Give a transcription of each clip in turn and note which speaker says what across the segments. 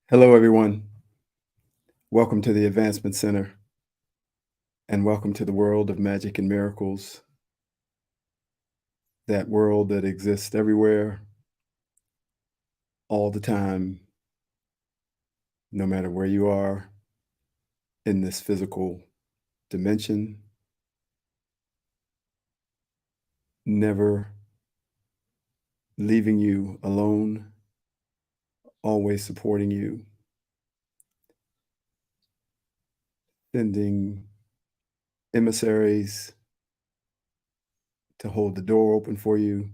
Speaker 1: Hello, everyone. Welcome to the Advancement Center and welcome to the world of magic and miracles, that world that exists everywhere, all the time, no matter where you are in this physical dimension, never leaving you alone, always supporting you, sending emissaries to hold the door open for you,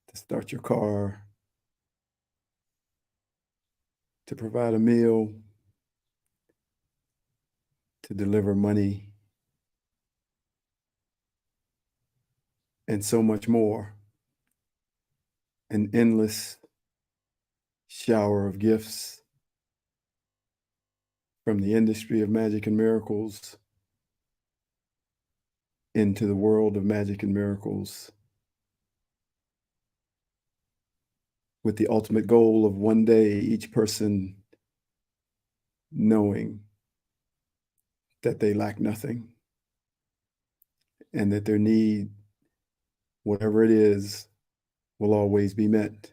Speaker 1: to start your car, to provide a meal, to deliver money, and so much more. An endless shower of gifts from the industry of magic and miracles into the world of magic and miracles, with the ultimate goal of one day each person knowing that they lack nothing and that their need, whatever it is, will always be met.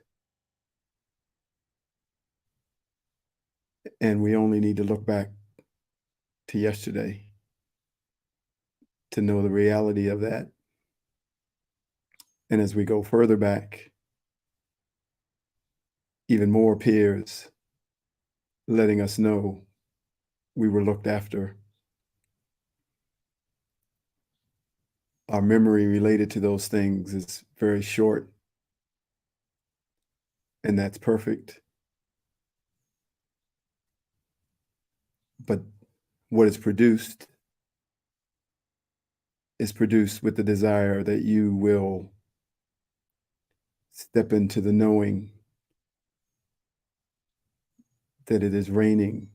Speaker 1: And we only need to look back to yesterday to know the reality of that. And as we go further back, even more appears, letting us know we were looked after. Our memory related to those things is very short, and that's perfect. But what is produced with the desire that you will step into the knowing that it is raining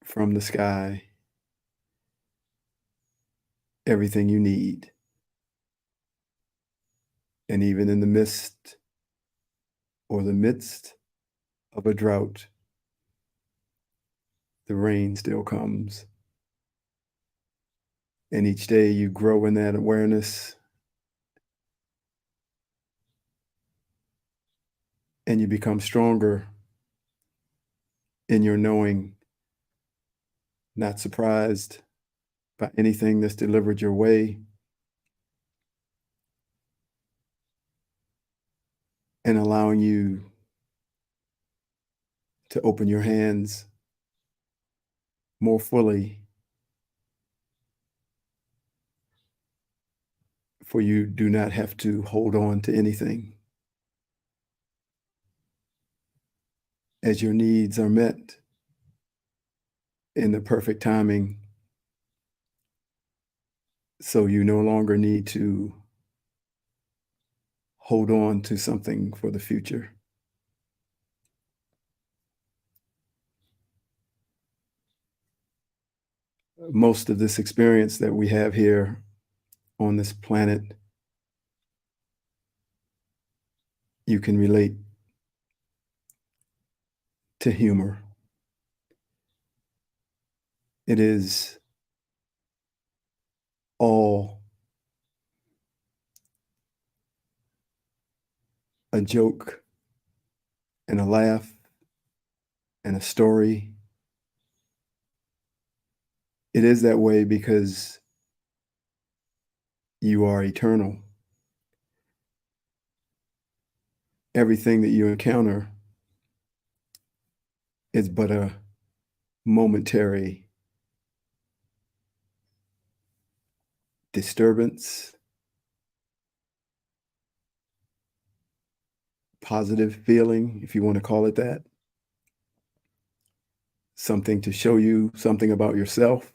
Speaker 1: from the sky everything you need. And even in the mist or the midst of a drought, the rain still comes. And each day you grow in that awareness and you become stronger in your knowing, not surprised by anything that's delivered your way, and allowing you to open your hands more fully, for you do not have to hold on to anything. As your needs are met in the perfect timing, so you no longer need to hold on to something for the future. Most of this experience that we have here on this planet, you can relate to humor. It is all a joke and a laugh and a story. It is that way because you are eternal. Everything that you encounter is but a momentary disturbance, positive feeling, if you want to call it that, something to show you something about yourself.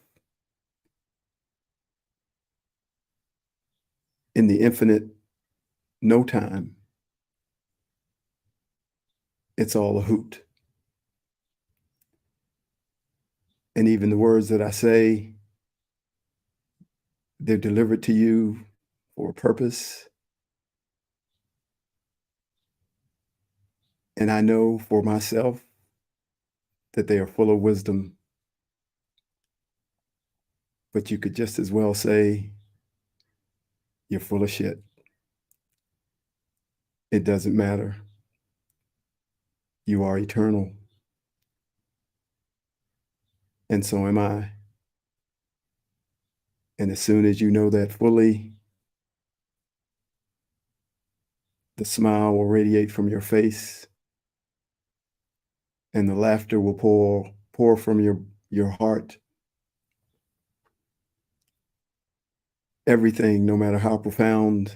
Speaker 1: In the infinite no time, it's all a hoot. And even the words that I say, they're delivered to you for a purpose. And I know for myself that they are full of wisdom, but you could just as well say you're full of shit. It doesn't matter. You are eternal. And so am I. And as soon as you know that fully, the smile will radiate from your face and the laughter will pour from your heart. Everything, no matter how profound,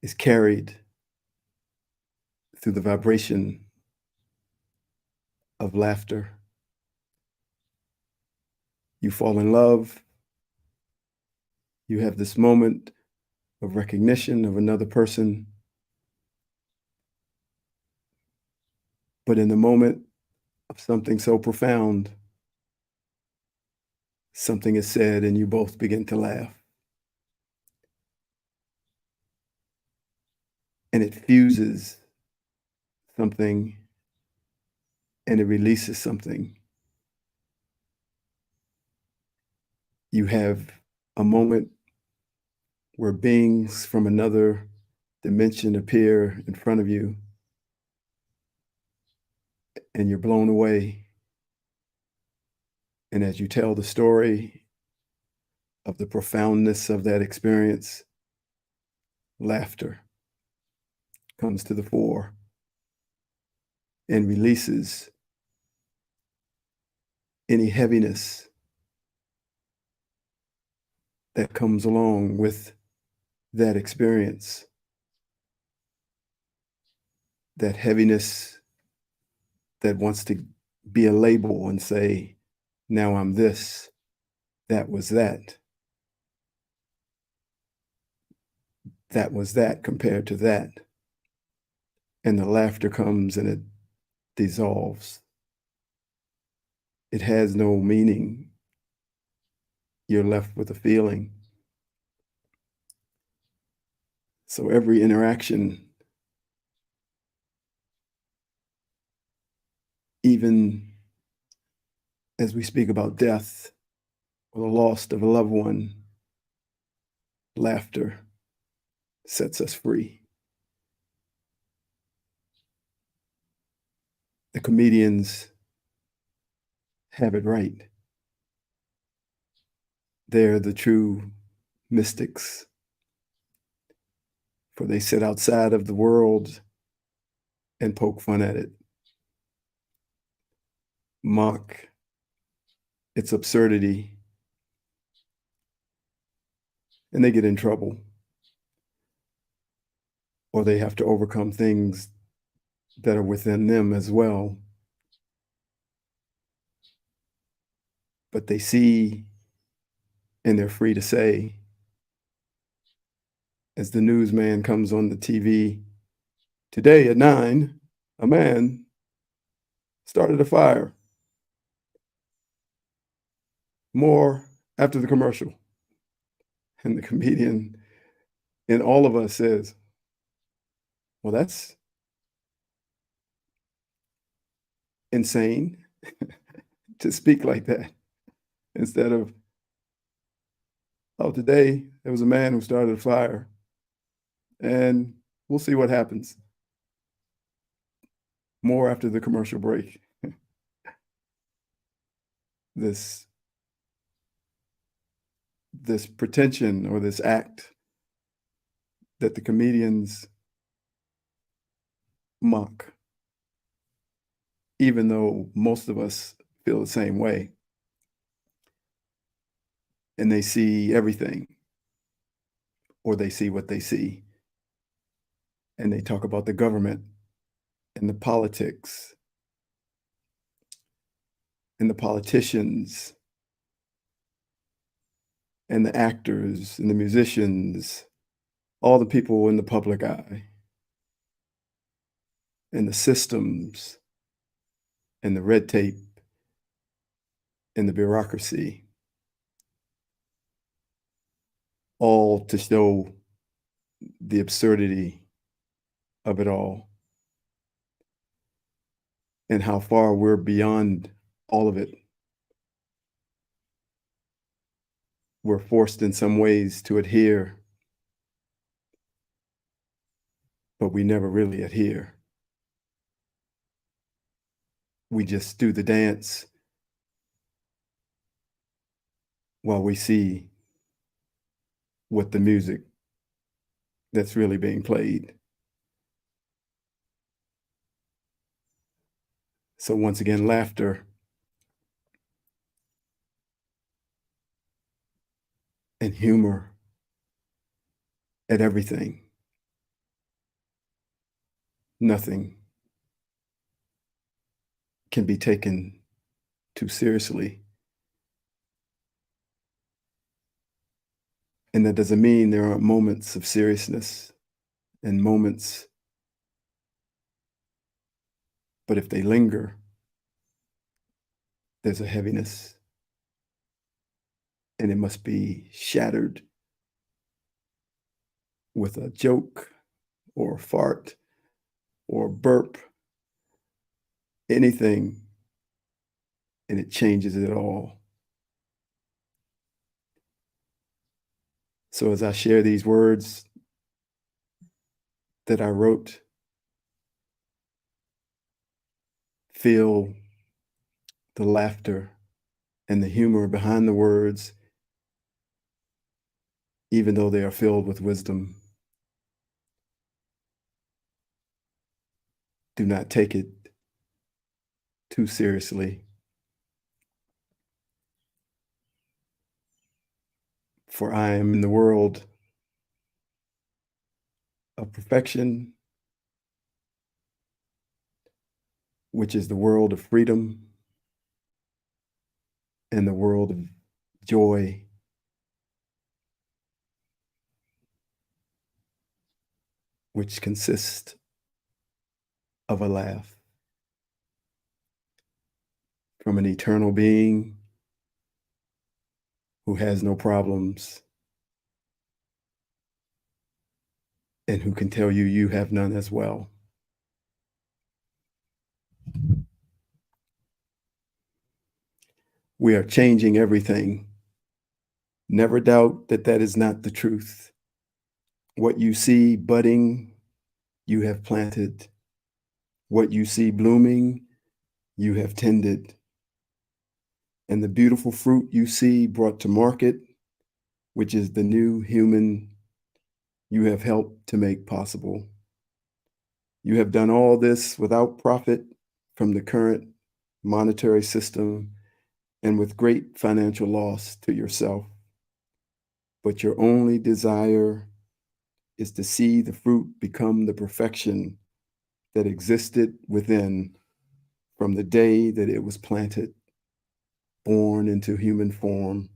Speaker 1: is carried through the vibration of laughter. You fall in love. You have this moment of recognition of another person. But in the moment of something so profound, something is said and you both begin to laugh. And it fuses something and it releases something. You have a moment where beings from another dimension appear in front of you and you're blown away. And as you tell the story of the profoundness of that experience, laughter comes to the fore and releases any heaviness that comes along with that experience. That heaviness that wants to be a label and say, now I'm this, that was that. That was that compared to that. And the laughter comes and it dissolves. It has no meaning. You're left with a feeling. So every interaction, even as we speak about death or the loss of a loved one, laughter sets us free. The comedians have it right. They're the true mystics, for they sit outside of the world and poke fun at it, mock its absurdity, and they get in trouble, or they have to overcome things that are within them as well. But they see and they're free to say, as the newsman comes on the TV, today at 9, a man started a fire. More after the commercial. And the comedian in all of us says, well, that's insane to speak like that. Instead of, oh, today there was a man who started a fire and we'll see what happens. More after the commercial break. This pretension or this act that the comedians mock, even though most of us feel the same way. And they see everything, or they see what they see. And they talk about the government and the politics and the politicians and the actors and the musicians, all the people in the public eye, and the systems and the red tape and the bureaucracy, all to show the absurdity of it all, and how far we're beyond all of it. We're forced in some ways to adhere, but we never really adhere. We just do the dance while we see what the music that's really being played. So once again, laughter and humor at everything. Nothing can be taken too seriously. And that doesn't mean there aren't moments of seriousness and moments, but if they linger, there's a heaviness, and it must be shattered with a joke or a fart or a burp, anything, and it changes it all. So as I share these words that I wrote, feel the laughter and the humor behind the words, even though they are filled with wisdom. Do not take it too seriously, for I am in the world of perfection, which is the world of freedom and the world of joy, which consists of a laugh from an eternal being who has no problems and who can tell you you have none as well. We are changing everything. Never doubt that that is not the truth. What you see budding, you have planted. What you see blooming, you have tended. And the beautiful fruit you see brought to market, which is the new human, you have helped to make possible. You have done all this without profit from the current monetary system and with great financial loss to yourself. But your only desire is to see the fruit become the perfection that existed within from the day that it was planted, born into human form.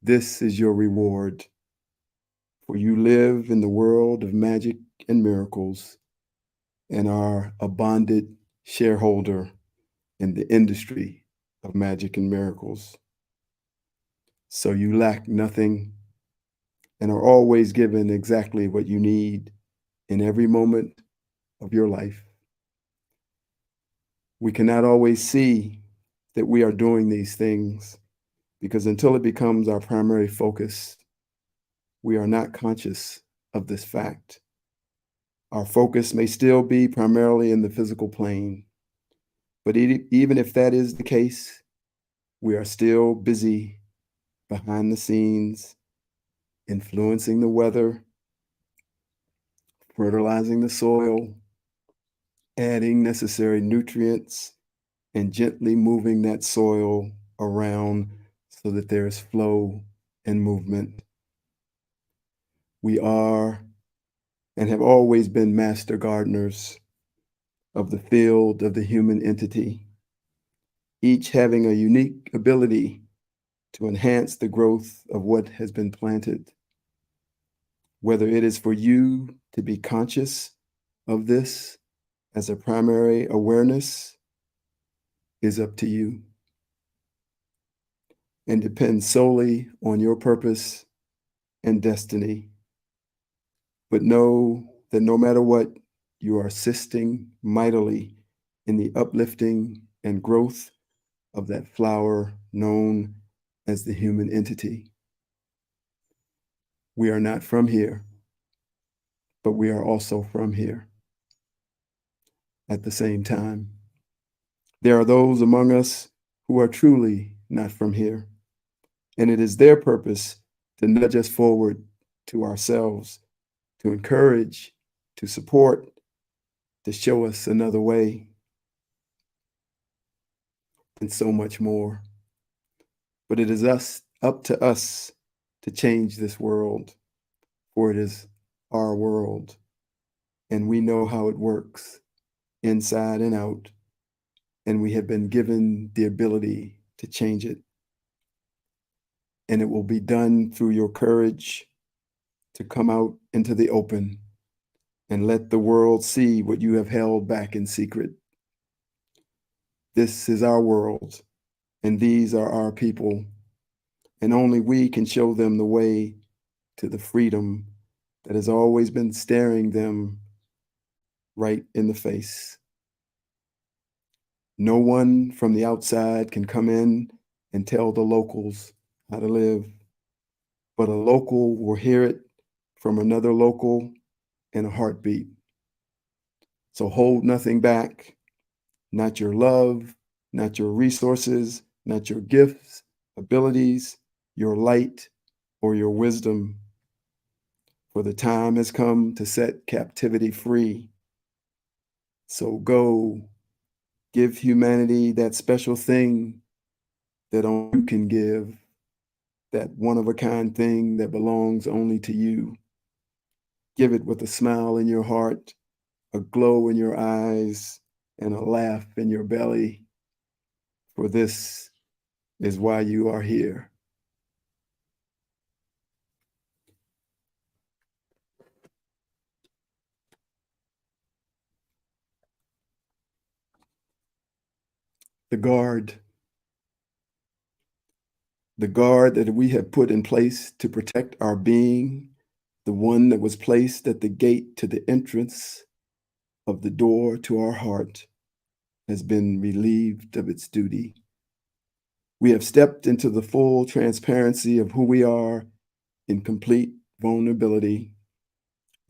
Speaker 1: This is your reward, for you live in the world of magic and miracles and are a bonded shareholder in the industry of magic and miracles. So you lack nothing and are always given exactly what you need in every moment of your life. We cannot always see that we are doing these things because until it becomes our primary focus, we are not conscious of this fact. Our focus may still be primarily in the physical plane, but even if that is the case, we are still busy behind the scenes, influencing the weather, fertilizing the soil, adding necessary nutrients, and gently moving that soil around so that there is flow and movement. We are and have always been master gardeners of the field of the human entity, each having a unique ability to enhance the growth of what has been planted. Whether it is for you to be conscious of this as a primary awareness is up to you and depends solely on your purpose and destiny. But know that no matter what, you are assisting mightily in the uplifting and growth of that flower known as the human entity. We are not from here, but we are also from here at the same time. There are those among us who are truly not from here, and it is their purpose to nudge us forward to ourselves, to encourage, to support, to show us another way, and so much more. But it is up to us to change this world, for it is our world, and we know how it works inside and out, and we have been given the ability to change it. And it will be done through your courage to come out into the open and let the world see what you have held back in secret. This is our world, and these are our people, and only we can show them the way to the freedom that has always been staring them right in the face. No one from the outside can come in and tell the locals how to live, but a local will hear it from another local in a heartbeat. So hold nothing back, not your love, not your resources, not your gifts, abilities, your light, or your wisdom. For the time has come to set captivity free. So go, give humanity that special thing that only you can give, that one-of-a-kind thing that belongs only to you. Give it with a smile in your heart, a glow in your eyes, and a laugh in your belly, for this is why you are here. The guard that we have put in place to protect our being, the one that was placed at the gate to the entrance of the door to our heart, has been relieved of its duty. We have stepped into the full transparency of who we are in complete vulnerability,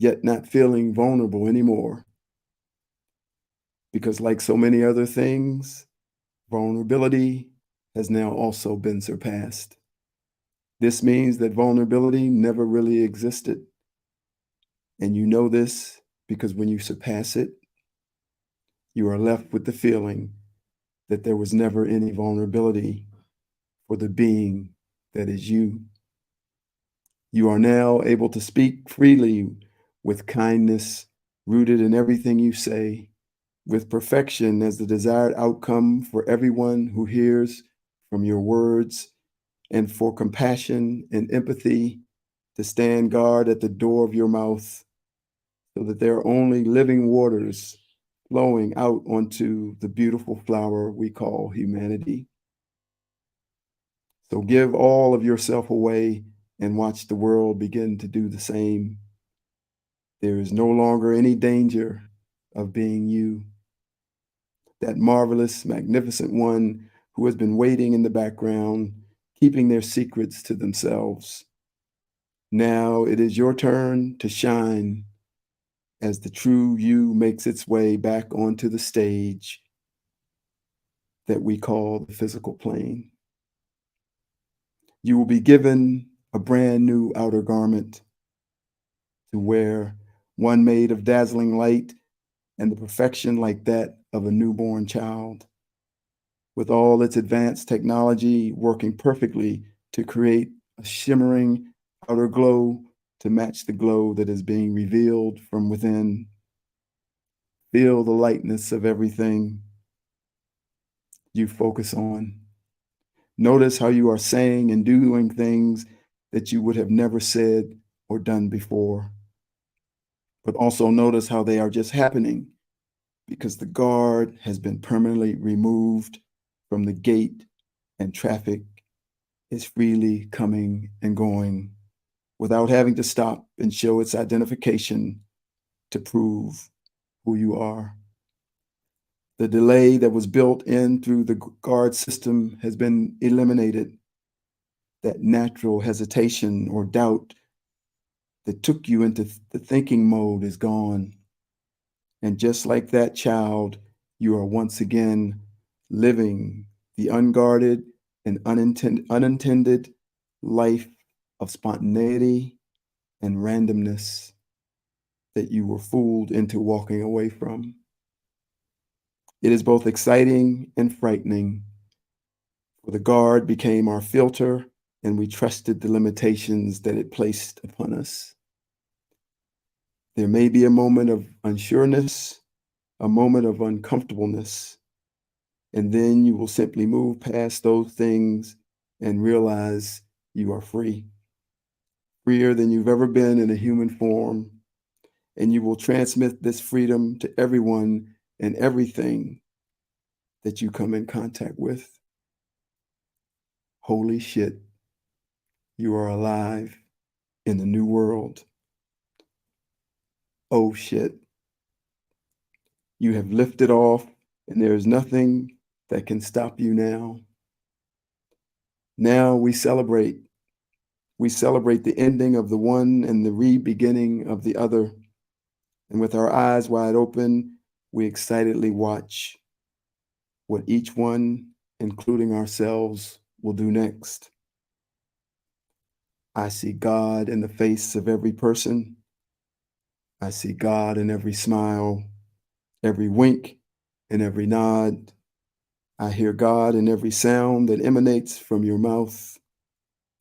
Speaker 1: yet not feeling vulnerable anymore. Because like so many other things, vulnerability has now also been surpassed. This means that vulnerability never really existed. And you know this because when you surpass it, you are left with the feeling that there was never any vulnerability for the being that is you. You are now able to speak freely with kindness rooted in everything you say, with perfection as the desired outcome for everyone who hears from your words, and for compassion and empathy to stand guard at the door of your mouth, so that there are only living waters flowing out onto the beautiful flower we call humanity. So give all of yourself away and watch the world begin to do the same. There is no longer any danger of being you, that marvelous, magnificent one who has been waiting in the background, keeping their secrets to themselves. Now it is your turn to shine as the true you makes its way back onto the stage that we call the physical plane. You will be given a brand new outer garment to wear, one made of dazzling light and the perfection like that of a newborn child, with all its advanced technology working perfectly to create a shimmering outer glow to match the glow that is being revealed from within. Feel the lightness of everything you focus on. Notice how you are saying and doing things that you would have never said or done before. But also notice how they are just happening because the guard has been permanently removed from the gate and traffic is freely coming and going without having to stop and show its identification to prove who you are. The delay that was built in through the guard system has been eliminated. That natural hesitation or doubt that took you into the thinking mode is gone. And just like that child, you are once again living the unguarded and unintended life of spontaneity and randomness that you were fooled into walking away from. It is both exciting and frightening, for the guard became our filter and we trusted the limitations that it placed upon us. There may be a moment of unsureness, a moment of uncomfortableness, and then you will simply move past those things and realize you are free, freer than you've ever been in a human form, and you will transmit this freedom to everyone and everything that you come in contact with. Holy shit, you are alive in the new world. Oh shit, you have lifted off and there is nothing that can stop you now. Now we celebrate. We celebrate the ending of the one and the re-beginning of the other. And with our eyes wide open, we excitedly watch what each one, including ourselves, will do next. I see God in the face of every person. I see God in every smile, every wink, and every nod. I hear God in every sound that emanates from your mouth,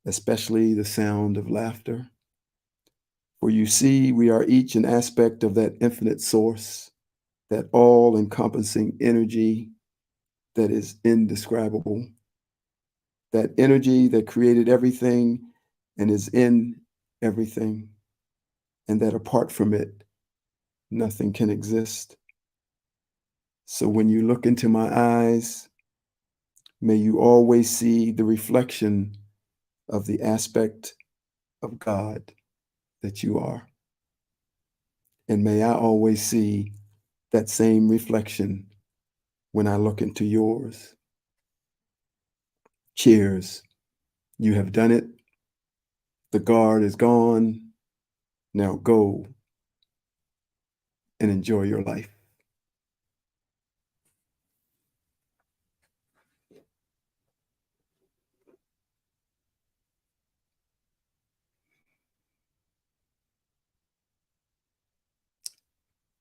Speaker 1: especially the sound of laughter. For you see, we are each an aspect of that infinite source, that all-encompassing energy that is indescribable, that energy that created everything and is in everything, and that apart from it, nothing can exist. So when you look into my eyes, may you always see the reflection of the aspect of God that you are. And may I always see that same reflection when I look into yours. Cheers. You have done it. The guard is gone. Now go and enjoy your life.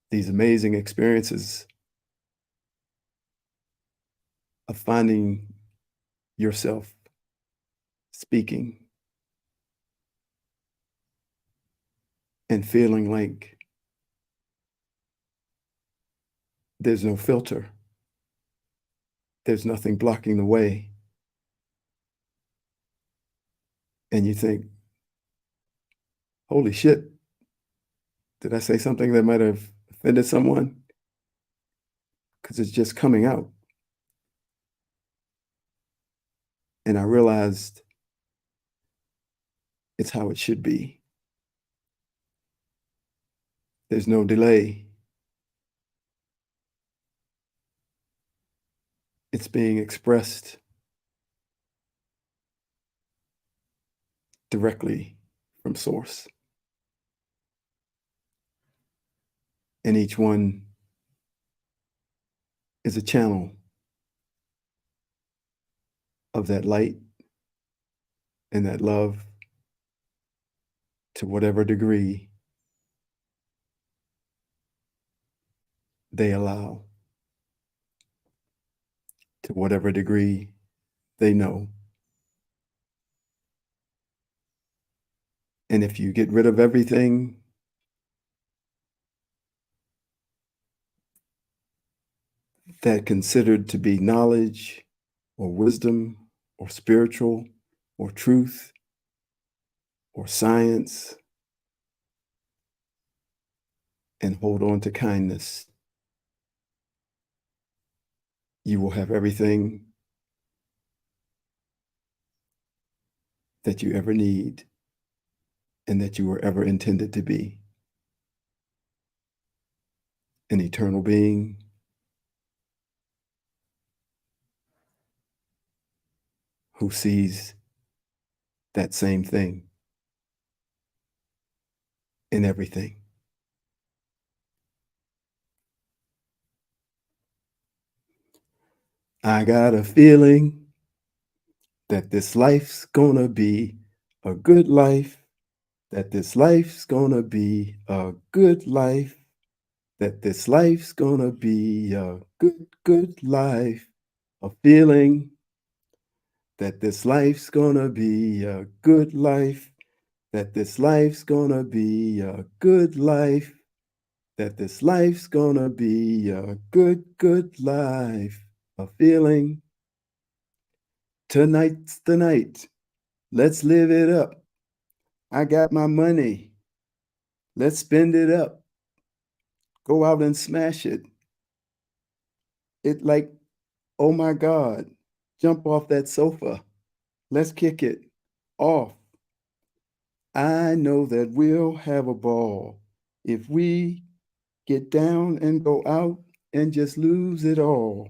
Speaker 1: These amazing experiences of finding yourself speaking and feeling like there's no filter. There's nothing blocking the way. And you think, holy shit, did I say something that might have offended someone? Because it's just coming out. And I realized it's how it should be. There's no delay. It's being expressed directly from source. And each one is a channel of that light and that love to whatever degree they allow, to whatever degree they know. And if you get rid of everything that considered to be knowledge or wisdom or spiritual or truth or science, and hold on to kindness, you will have everything that you ever need and that you were ever intended to be. an eternal being who sees that same thing in everything. I got a feeling that this life's gonna be a good life, that this life's gonna be a good life, that this life's gonna be a good, good life. A feeling that this life's gonna be a good life, that this life's gonna be a good life, that this life's gonna be a good, good life. A feeling tonight's the night. Let's live it up. I got my money. Let's spend it up. Go out and smash it. It like, oh my God, jump off that sofa. Let's kick it off. I know that we'll have a ball if we get down and go out and just lose it all.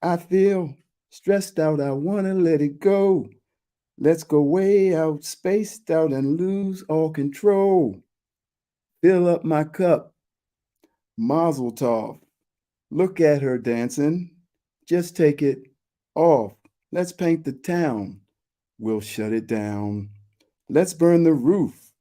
Speaker 1: I feel stressed out. I want to let it go. Let's go way out, spaced out, and lose all control. Fill up my cup. Mazel tov. Look at her dancing. Just take it off. Let's paint the town. We'll shut it down. Let's burn the roof,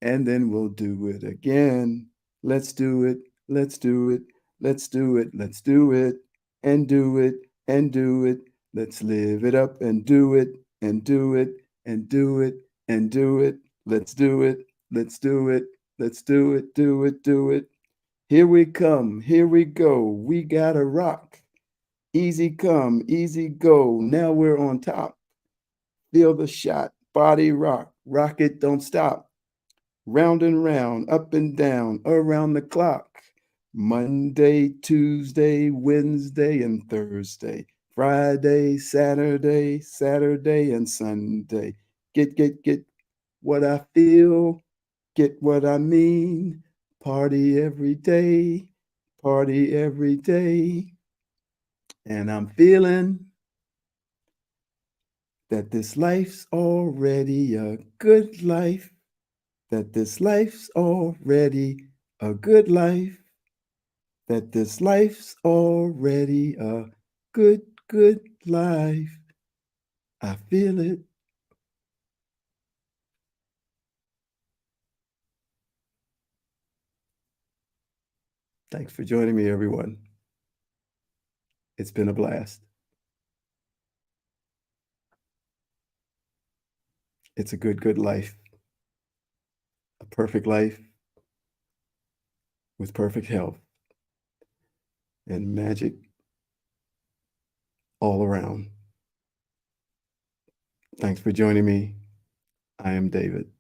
Speaker 1: and then we'll do it again. Let's do it. Let's do it. Let's do it. Let's do it. And do it. And do it. Let's live it up and do it. And do it. And do it. And do it. Let's do it. Let's do it. Let's do it. Do it. Do it. Here we come. Here we go. We gotta rock. Easy come, easy go. Now we're on top. Feel the shot. Body rock. Rock it, don't stop. Round and round, up and down, around the clock. Monday, Tuesday, Wednesday, and Thursday. Friday, Saturday, Saturday, and Sunday. Get what I feel. Get what I mean. Party every day. Party every day. And I'm feeling that this life's already a good life, that this life's already a good life, that this life's already a good, good life. I feel it. Thanks for joining me, everyone. It's been a blast. It's a good, good life, a perfect life with perfect health and magic all around. Thanks for joining me. I am David.